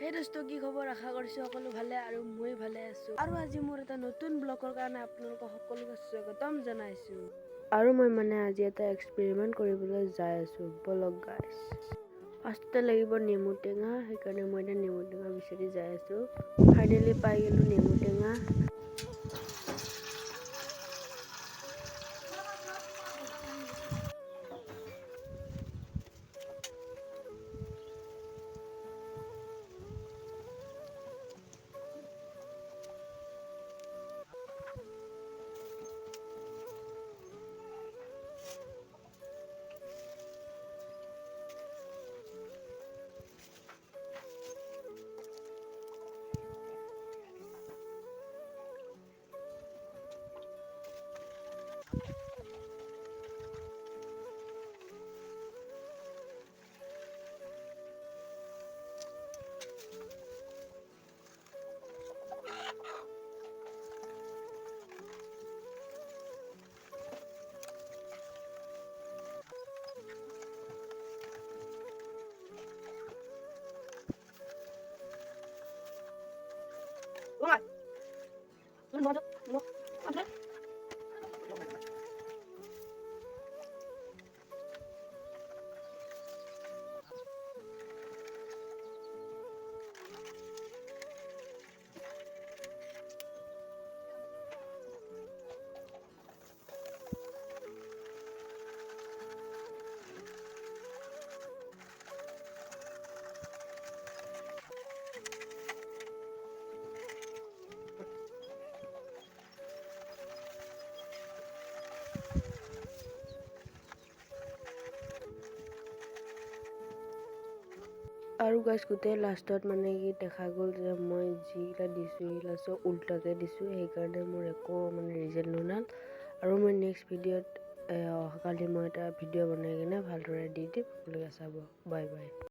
Hey dosto, কি খবৰ? আশা কৰিছোঁ সকলো ভালে আৰু মই ভালে আছোঁ। আৰু আজি মোৰ এটা নতুন ব্লগৰ কাৰণে আপোনালোকক সকলোকে স্বাগতম জনাইছোঁ। আৰু মই আজি এটা এক্সপেৰিমেণ্ট কৰিবলৈ যাই আছোঁ। বলক গাইছ। ফাৰ্ষ্টতে লাগিব নেমু টেঙা, সেইকাৰণে মই এতিয়া নেমু টেঙা বিচাৰি যাই আছোঁ। ফাইনেলি পাই গ'লোঁ নেমু টেঙা। আৰু গাইছ গোটেই লাষ্টত কি দেখা গ'ল যে মই যিগিলা দিছোঁ সেইগিলা চব উল্টাকৈ দিছোঁ, সেইকাৰণে মোৰ একো ৰিজল্ট নোলাল। আৰু মই নেক্সট ভিডিঅ'ত অহাকালি মই এটা ভিডিঅ' বনাই কিনে ভালদৰে দি দিম, আপোনালোকে চাব। Bye bye.